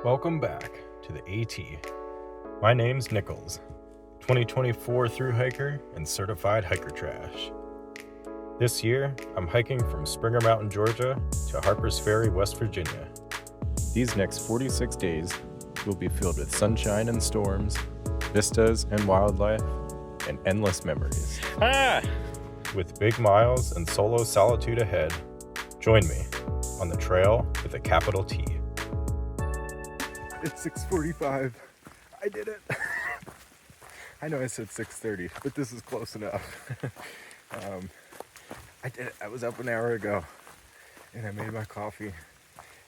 Welcome back to the AT. My name's Nichols, 2024 thru hiker and certified hiker trash. This year, I'm hiking from Springer Mountain, Georgia to Harpers Ferry, West Virginia. These next 46 days will be filled with sunshine and storms, vistas and wildlife, and endless memories. With big miles and solo solitude ahead, join me on the trail with a capital T. It's 6:45. I did it. I know I said 6:30, but this is close enough. I did it. I was up an hour ago, and I made my coffee.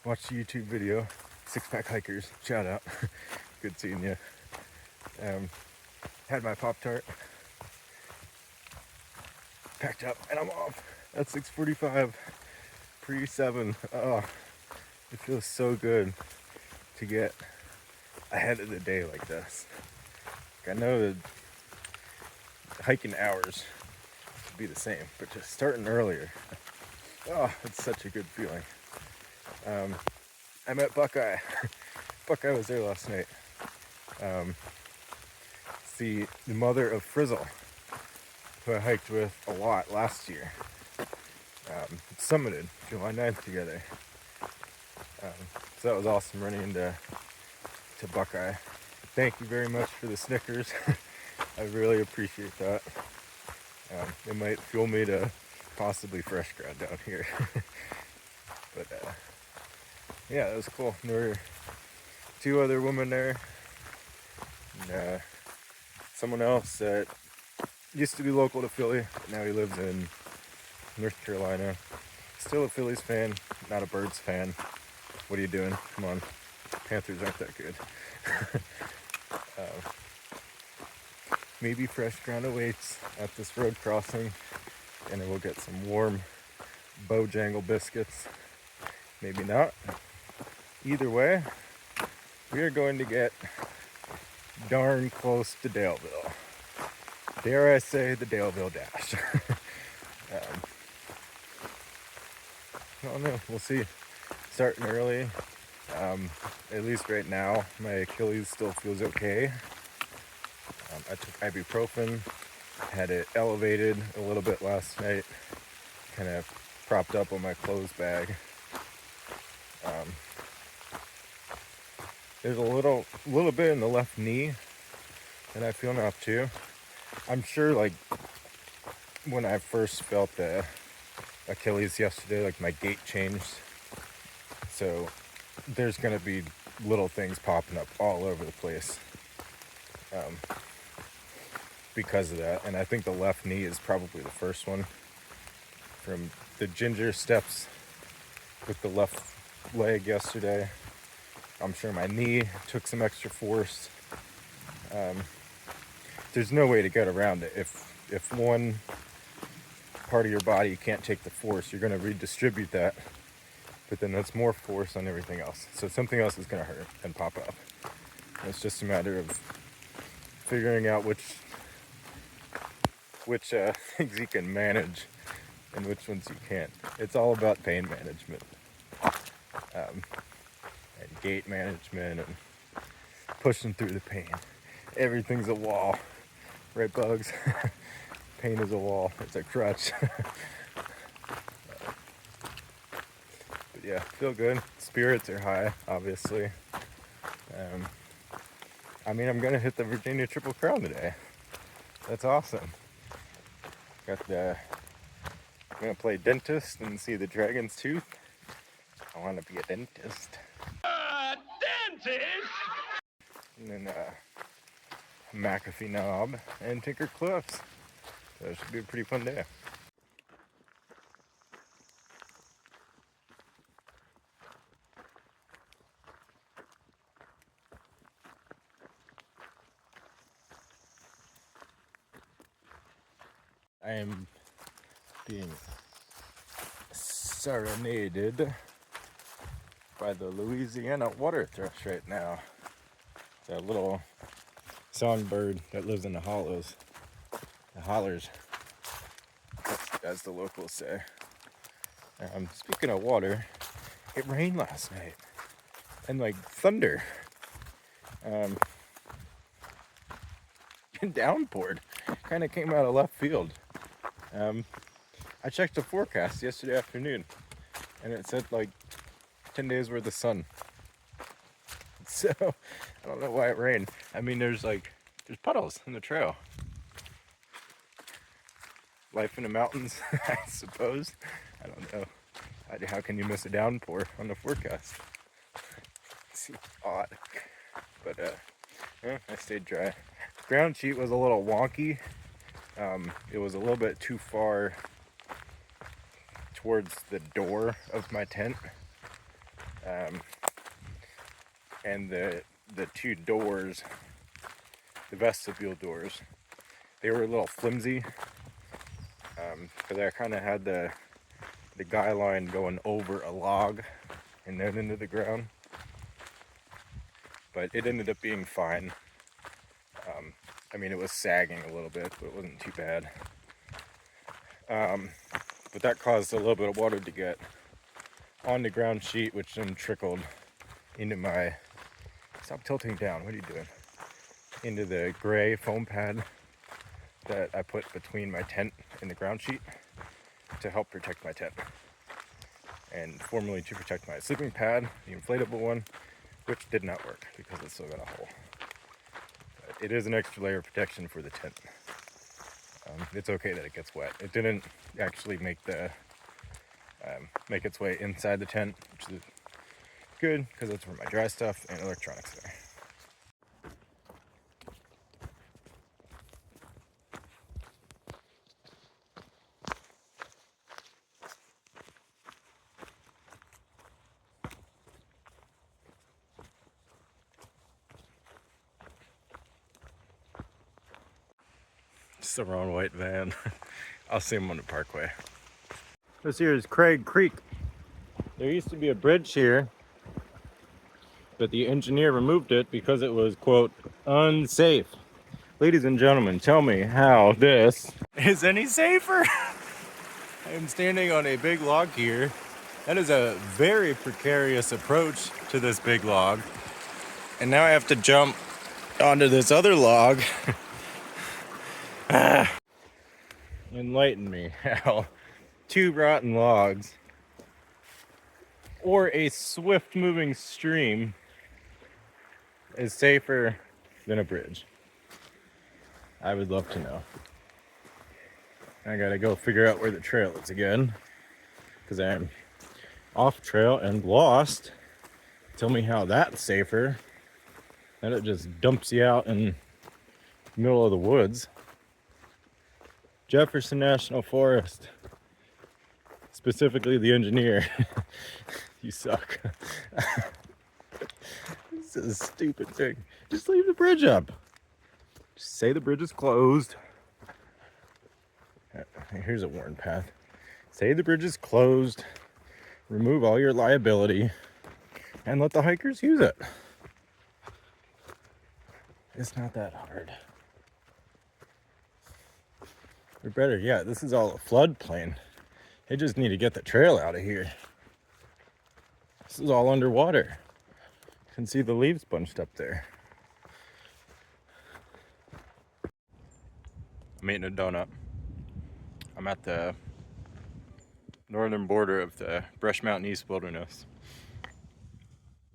Watched a YouTube video. Six Pack Hikers. Shout out. Good seeing you. Had my Pop-Tart. Packed up, and I'm off. At 6:45. Pre-7. Oh, it feels so good to get ahead of the day like this. I know that hiking hours should be the same, but just starting earlier, oh, it's such a good feeling. I met Buckeye. Buckeye was there last night. It's the mother of Frizzle, who I hiked with a lot last year. Summited July 9th together. So that was awesome running into Buckeye. Thank you very much for the Snickers. I really appreciate that. It might fuel me to possibly fresh grad down here. But yeah, that was cool. There were two other women there. And someone else that used to be local to Philly, but now he lives in North Carolina. Still a Phillies fan, not a Birds fan. What are you doing? Come on. Panthers aren't that good. Maybe fresh ground awaits at this road crossing, and then we'll get some warm Bojangle biscuits. Maybe not. Either way, we are going to get darn close to Daleville. Dare I say the Daleville Dash. I don't know. We'll see. Starting early. At least right now, my Achilles still feels okay. I took ibuprofen, had it elevated a little bit last night, kind of propped up on my clothes bag. There's a little bit in the left knee that I feel now too. I'm sure, like, when I first felt the Achilles yesterday, like, my gait changed. So there's gonna be little things popping up all over the place because of that. And I think the left knee is probably the first one. From the ginger steps with the left leg yesterday, I'm sure my knee took some extra force. There's no way to get around it. If one part of your body can't take the force, you're gonna redistribute that. But then that's more force on everything else. So something else is going to hurt and pop up. And it's just a matter of figuring out which things you can manage and which ones you can't. It's all about pain management. And gait management and pushing through the pain. Everything's a wall. Right, Bugs? Pain is a wall. It's a crutch. Yeah, feel good. Spirits are high, obviously. I mean, I'm gonna hit the Virginia Triple Crown today. That's awesome. I'm gonna play dentist and see the dragon's tooth. I want to be a dentist. Dentist! And then McAfee Knob and Tinker Cliffs. So it should be a pretty fun day. I am being serenaded by the Louisiana water thrush right now. It's a little songbird that lives in the hollows, the hollers, as the locals say. Speaking of water, it rained last night. and like thunder. And downpoured. Kind of came out of left field. I checked the forecast yesterday afternoon, and it said like 10 days worth of sun. So I don't know why it rained. I mean, there's puddles in the trail. Life in the mountains, I suppose. I don't know. How can you miss a downpour on the forecast? Seems odd. But yeah, I stayed dry. Ground sheet was a little wonky. It was a little bit too far towards the door of my tent. And the two doors, the vestibule doors, they were a little flimsy. Because I kind of had the guy line going over a log and then into the ground. But it ended up being fine. I mean, it was sagging a little bit, but it wasn't too bad. But that caused a little bit of water to get on the ground sheet, which then trickled into my... Stop tilting down, what are you doing? Into the gray foam pad that I put between my tent and the ground sheet to help protect my tent. And formerly to protect my sleeping pad, the inflatable one, which did not work because it still got a hole. But it is an extra layer of protection for the tent. It's okay that it gets wet. It didn't actually make its way inside the tent, which is good because that's where my dry stuff and electronics are. It's the wrong white van. I'll see him on the parkway. This here is Craig Creek. There used to be a bridge here, but the engineer removed it because it was, quote, unsafe. Ladies and gentlemen, tell me how this is any safer. I am standing on a big log here. That is a very precarious approach to this big log. And now I have to jump onto this other log. Enlighten me how 2 rotten logs or a swift moving stream is safer than a bridge. I would love to know. I gotta go figure out where the trail is again, because I'm off trail and lost. Tell me how that's safer. Then it just dumps you out in the middle of the woods. Jefferson National Forest. Specifically the engineer. You suck. This is a stupid thing. Just leave the bridge up. Just say the bridge is closed. Here's a worn path. Say the bridge is closed. Remove all your liability. And let the hikers use it. It's not that hard. Or better yet, this is all a floodplain. They just need to get the trail out of here. This is all underwater. You can see the leaves bunched up there. I'm eating a donut. I'm at the northern border of the Brush Mountain East Wilderness.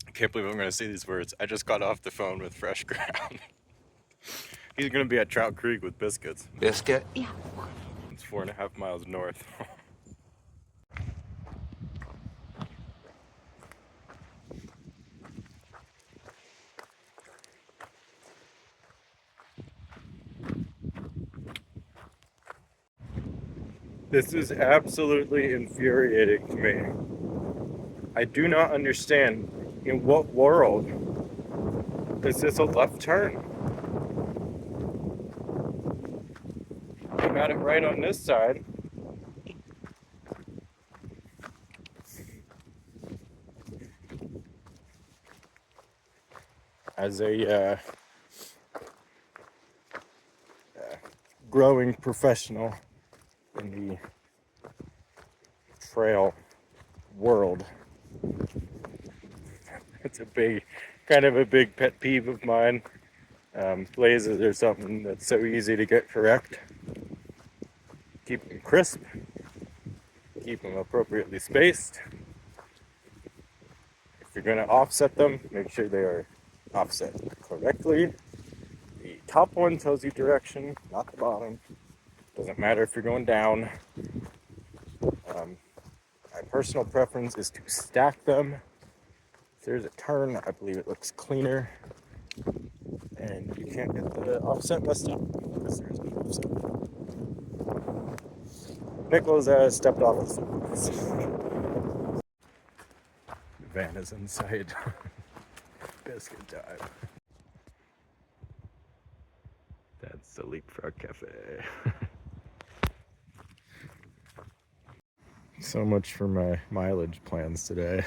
I can't believe I'm going to say these words. I just got off the phone with Fresh Ground. He's going to be at Trout Creek with biscuits. Biscuit? Yeah. It's 4.5 miles north. This is absolutely infuriating to me. I do not understand in what world is this a left turn? I'm at it right on this side. As a growing professional in the trail world, It's kind of a big pet peeve of mine. Blazes are something that's so easy to get correct. Keep them crisp, keep them appropriately spaced. If you're going to offset them, make sure they are offset correctly. The top one tells you direction, not the bottom. Doesn't matter if you're going down. My personal preference is to stack them. If there's a turn, I believe it looks cleaner. And you can't get the offset messed up because there is no offset. Nichols stepped off the surface. The van is inside. Biscuit time. That's the Leapfrog Cafe. So much for my mileage plans today.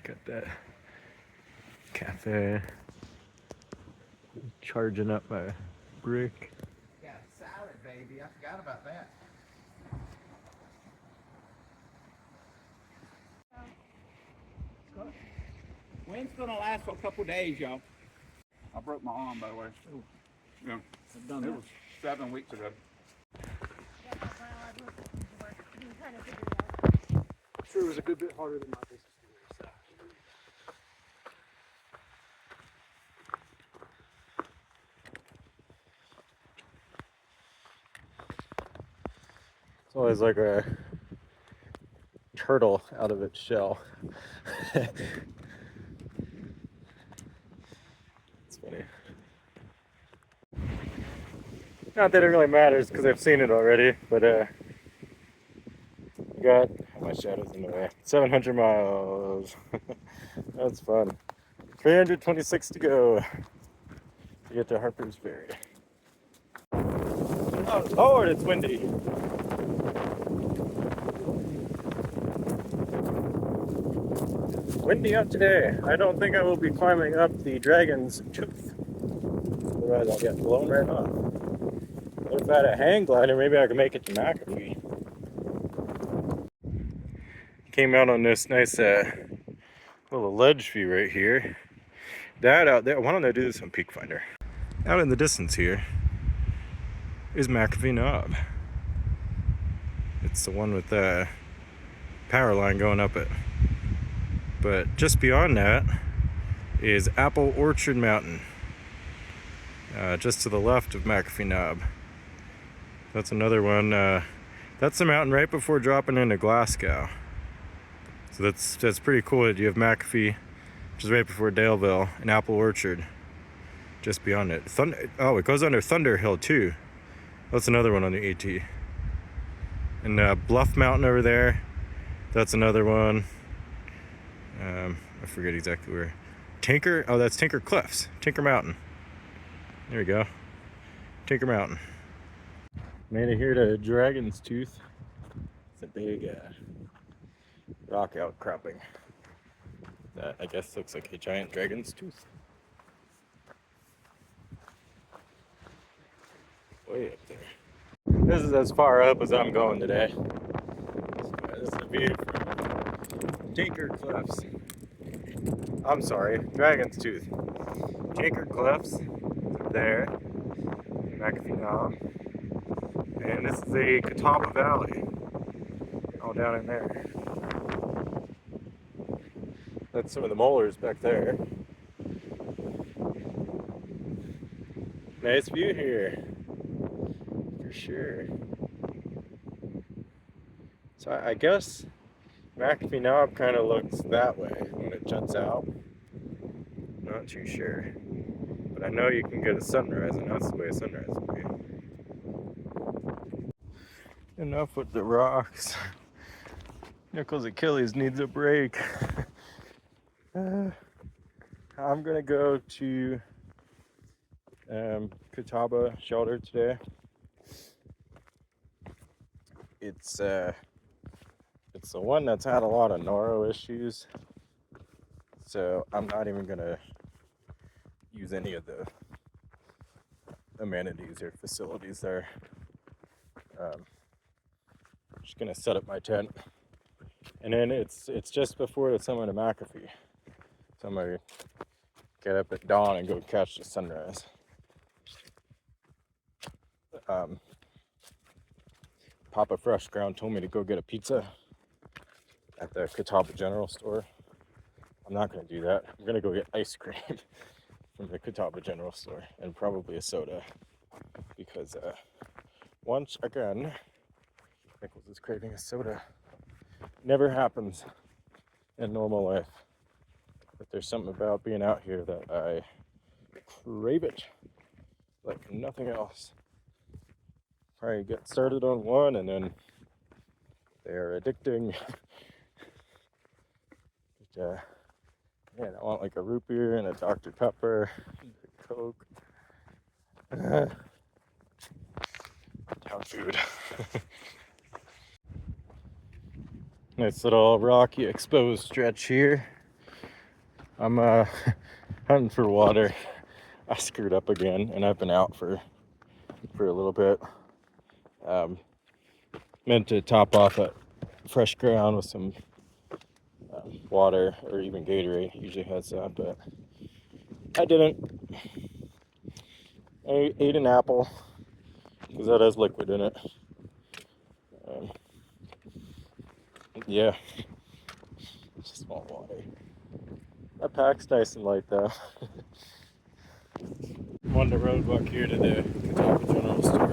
Got that cafe. Charging up my brick. Yeah, salad, baby. I forgot about that. Wind's gonna last for a couple days, y'all. I broke my arm, by the way. Ooh. Yeah, I've done it was 7 weeks ago. Sure, it was a good bit harder than my business to do. It's always like a turtle out of its shell. It's funny. Not that it really matters because I've seen it already, but we got my shadow's in the way. 700 miles. That's fun. 326 to go to get to Harpers Ferry. Oh Lord, it's windy. Windy out today. I don't think I will be climbing up the Dragon's Tooth. Otherwise I'll get blown right off. But if I had a hang glider, maybe I could make it to McAfee. Came out on this nice little ledge view right here. That out there, why don't I do this on Peak Finder? Out in the distance here is McAfee Knob. It's the one with the power line going up it. But just beyond that is Apple Orchard Mountain, just to the left of McAfee Knob. That's another one. That's the mountain right before dropping into Glasgow. So that's pretty cool that you have McAfee, which is right before Daleville, and Apple Orchard just beyond it. It goes under Thunder Hill too. That's another one on the AT. And Bluff Mountain over there, that's another one. I forget exactly where. That's Tinker Cliffs, Tinker Mountain. There we go, Tinker Mountain. Made it here to Dragon's Tooth. It's a big rock outcropping that I guess looks like a giant dragon's tooth. Way up there. This is as far up as I'm going today. This is a view from Tinker Cliffs. I'm sorry, Dragon's Tooth. Tinker Cliffs there, McAfee Knob, and this is the Kataba Valley, all down in there. That's some of the molars back there. Nice view here, for sure. So I guess McAfee Knob kind of looks that way when it juts out. Not too sure. But I know you can get a sunrise, and that's the way a sunrise would be. Enough with the rocks. Nichols' Achilles needs a break. I'm gonna go to Kitaba Shelter today. It's the one that's had a lot of NORO issues, so I'm not even gonna use any of the amenities or facilities there. I'm just gonna set up my tent And then it's just before the summit of McAfee. So I'm gonna get up at dawn and go catch the sunrise. Papa Fresh Ground told me to go get a pizza at the Kataba General Store. I'm not gonna do that. I'm gonna go get ice cream from the Kitaba General Store and probably a soda because once again, Nichols is craving a soda. Never happens in normal life, but there's something about being out here that I crave it like nothing else. Probably get started on one and then they're addicting. But, man, I want like a root beer and a Dr. Pepper, a Coke. Town food. Nice little rocky exposed stretch here. I'm hunting for water. I screwed up again and I've been out for a little bit. Meant to top off at Fresh Ground with some water or even Gatorade. It usually has that, but I didn't. I ate an apple because that has liquid in it. Yeah, just want water. That pack's nice and light though. I'm on the road walk here to the Kataba General Store.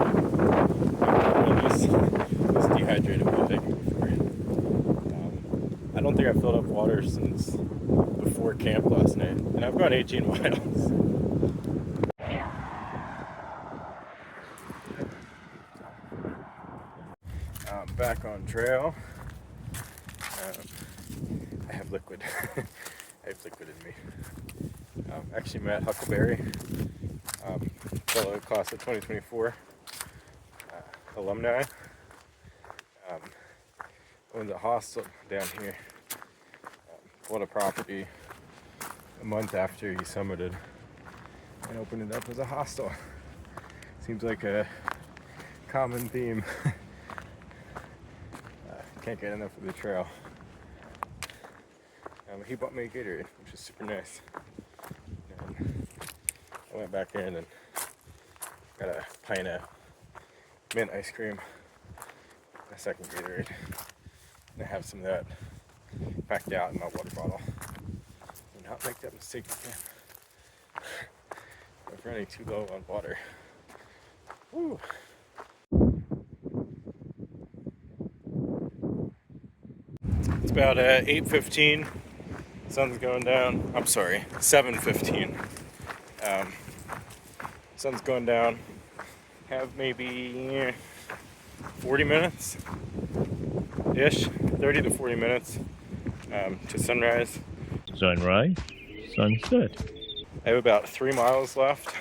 This dehydrated been taken before. I don't think I filled up water since before camp last night, and I've gone 18 miles. I'm back on trail. I have liquid. I have liquid in me. Actually met Huckleberry, fellow class of 2024 alumni. Owns a hostel down here. Bought a property a month after he summited and opened it up as a hostel. Seems like a common theme. Can't get enough of the trail. He bought me a Gatorade, which is super nice. And I went back in and got a pint of mint ice cream, a second Gatorade, and I have some of that packed out in my water bottle. Do not make that mistake again. I'm running too low on water. Woo. It's about 8:15. Sun's going down. I'm sorry, 7:15. Sun's going down. Have maybe 40 minutes ish, 30 to 40 minutes to sunrise. Sunrise, sunset. I have about 3 miles left,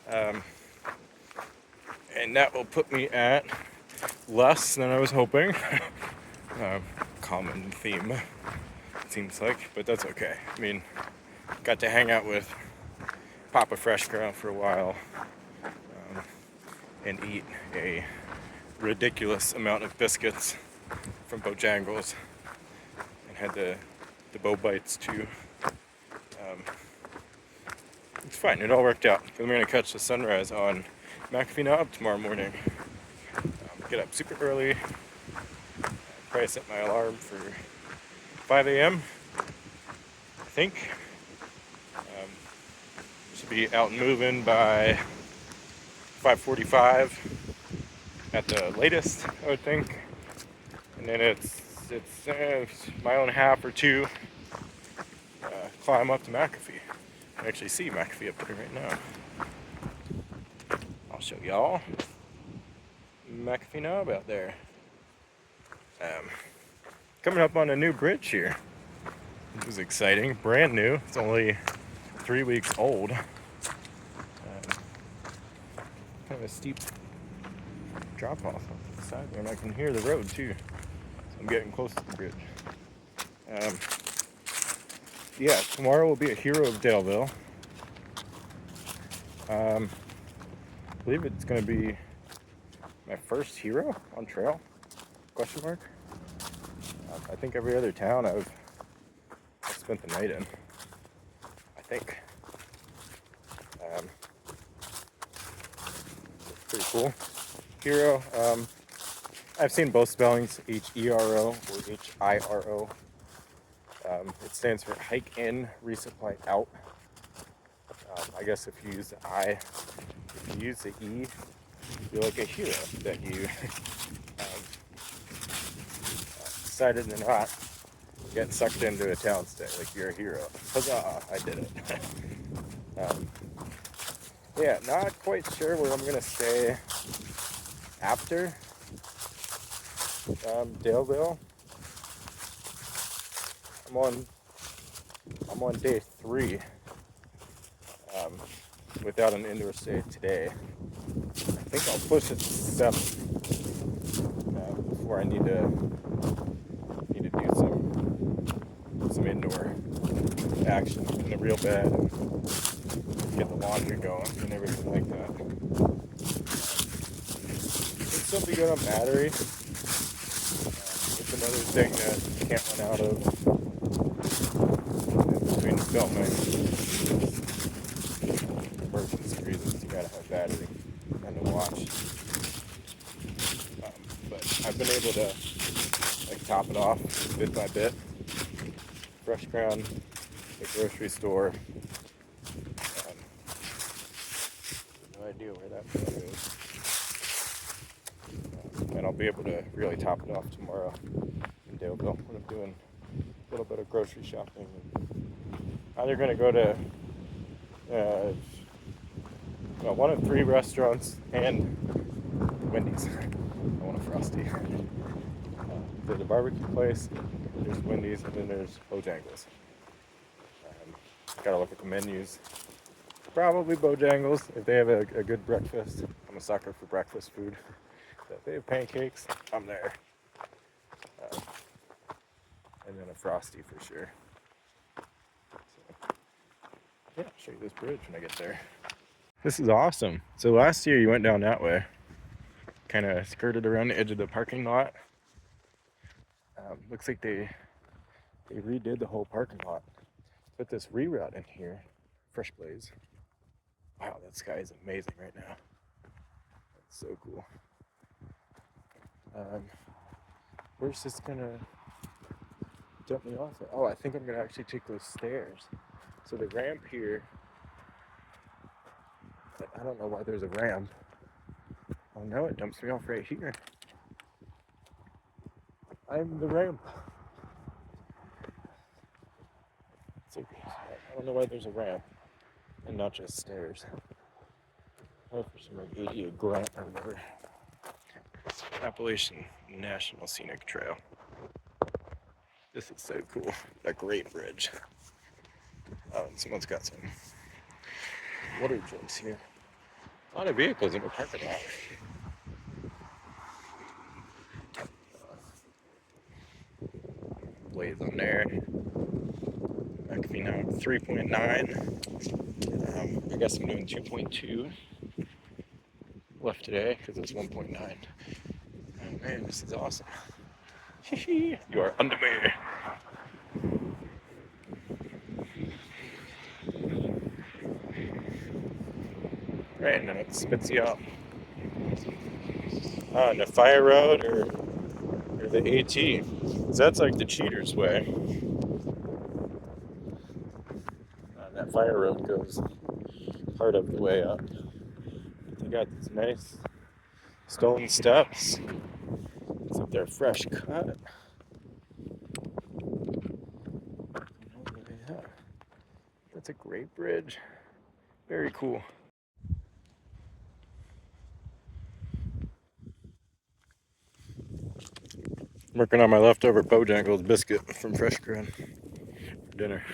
and that will put me at less than I was hoping. Common theme, it seems like, but that's okay. I mean, got to hang out with Papa Fresh Ground for a while and eat a ridiculous amount of biscuits from Bojangles and had the bow bites too. It's fine, it all worked out. I'm gonna catch the sunrise on McAfee Knob tomorrow morning. Get up super early. Probably set my alarm for 5 a.m. I think. Should be out and moving by 5:45 at the latest, I would think. And then it's mile and a half or two climb up to McAfee. I can actually see McAfee up there right now. I'll show y'all McAfee Knob out there. Coming up on a new bridge here. It was exciting, brand new. It's only 3 weeks old. Kind of a steep drop off on the side there, and I can hear the road too. So I'm getting close to the bridge. Yeah, tomorrow will be a hero of Daleville. I believe it's going to be my first hero on trail? Question mark. I think every other town I've spent the night in. I think. It's pretty cool. Hero, I've seen both spellings, H-E-R-O or H-I-R-O. It stands for hike in, resupply out. I guess if you use the I, if you use the E, you're like a hero that you decided to not get sucked into a town stay. Like you're a hero. Huzzah, I did it. Yeah, not quite sure where I'm gonna stay after Daleville. I'm on day 3 without an indoor stay today. I think I'll push it to 7 before I need to do some indoor action in the real bed and get the laundry going and everything like that. It'll still be good on battery. It's another thing that you can't run out of in between filming. Emergency reasons, you gotta have battery and a watch. But I've been able to like top it off bit by bit. Fresh ground, the grocery store. No idea where that photo is. And I'll be able to really top it off tomorrow in Daleville when I'm doing a little bit of grocery shopping. Either going to go to one of 3 restaurants and Wendy's. I want a Frosty. There's a barbecue place, there's Wendy's, and then there's Bojangles. Gotta look at the menus. Probably Bojangles if they have a good breakfast. I'm a sucker for breakfast food. So if they have pancakes, I'm there. And then a Frosty for sure. So, yeah, I'll show you this bridge when I get there. This is awesome. So last year you went down that way. Kind of skirted around the edge of the parking lot. Looks like they redid the whole parking lot. Put this reroute in here. Fresh Blaze. Wow, that sky is amazing right now. That's so cool. Where's this gonna dump me off at? Oh, I think I'm gonna actually take those stairs. So the ramp here, I don't know why there's a ramp. Oh no, it dumps me off right here. I'm the ramp. I don't know why there's a ramp and not just stairs. Oh, for some like idiot grant or whatever. Appalachian National Scenic Trail. This is so cool. A great bridge. Oh, and someone's got some water drinks here. A lot of vehicles in the parking lot. Blaze on there. That could be now 3.9. I guess I'm doing 2.2 left today because it's 1.9. Oh man, this is awesome. You are under me. Right, and then it spits you out on the fire road or the AT. Because that's like the cheater's way. That fire road goes part of the way up. They got these nice stone steps. It's up there fresh cut. That's a great bridge. Very cool. I'm working on my leftover Bojangles biscuit from Fresh Ground for dinner.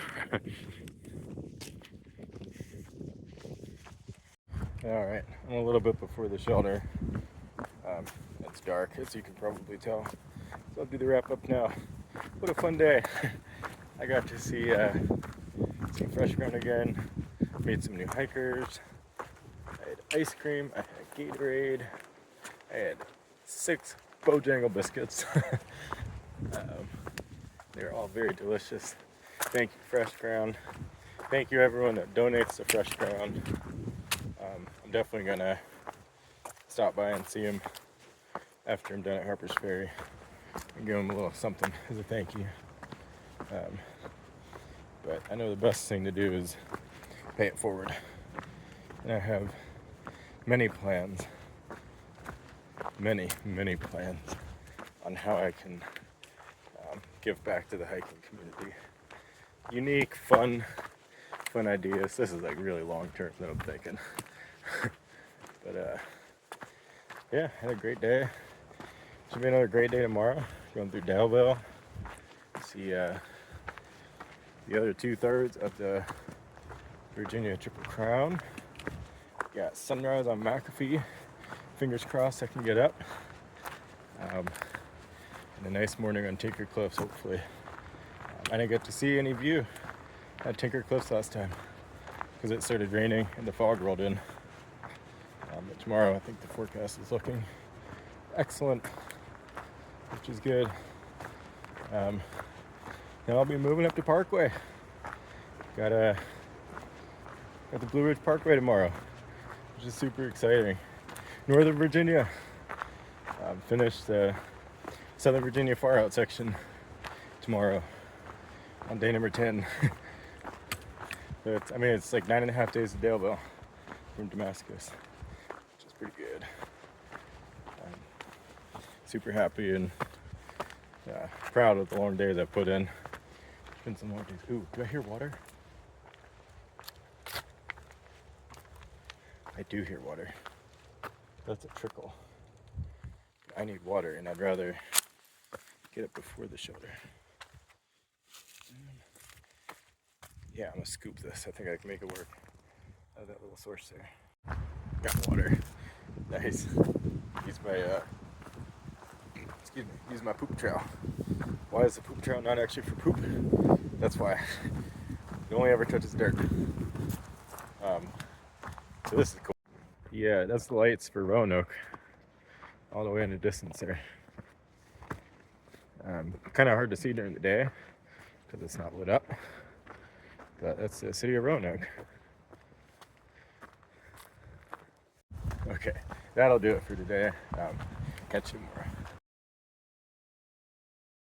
Alright, I'm a little bit before the shelter. It's dark, as you can probably tell. So I'll do the wrap up now. What a fun day. I got to see Fresh Ground again, meet some new hikers. I had ice cream, I had Gatorade, I had 6 Bojangle biscuits. They're all very delicious. Thank you, Fresh Ground. Thank you, everyone that donates to Fresh Ground. I'm definitely gonna stop by and see him after I'm done at Harpers Ferry and give him a little something as a thank you. But I know the best thing to do is pay it forward. And I have many plans, many plans on how I can give back to the hiking community. Unique, fun ideas. This is like really long term that I'm thinking. But yeah, had a great day. Should be another great day tomorrow. Going through Daleville. See the other 2/3 of the Virginia Triple Crown. Got sunrise on McAfee. Fingers crossed I can get up. And a nice morning on Tinker Cliffs, hopefully. I didn't get to see any view at Tinker Cliffs last time because it started raining and the fog rolled in. But tomorrow I think the forecast is looking excellent, which is good. Then I'll be moving up to Parkway. Got the Blue Ridge Parkway tomorrow, which is super exciting. Northern Virginia. Finish the Southern Virginia far out section tomorrow on day number 10. But it's like 9.5 days to Daleville from Damascus, which is pretty good. Super happy and proud of the long days I've put in. It's been some long days. Ooh, do I hear water? I do hear water. That's a trickle. I need water, and I'd rather get it before the shelter. Yeah, I'm gonna scoop this. I think I can make it work out of that little source there. Got water. Nice. Use my poop trail. Why is the poop trail not actually for poop? That's why. It only ever touches dirt. So this is cool. Yeah, that's the lights for Roanoke. All the way in the distance there. Kind of hard to see during the day because it's not lit up. But that's the city of Roanoke. Okay, that'll do it for today. Catch you tomorrow.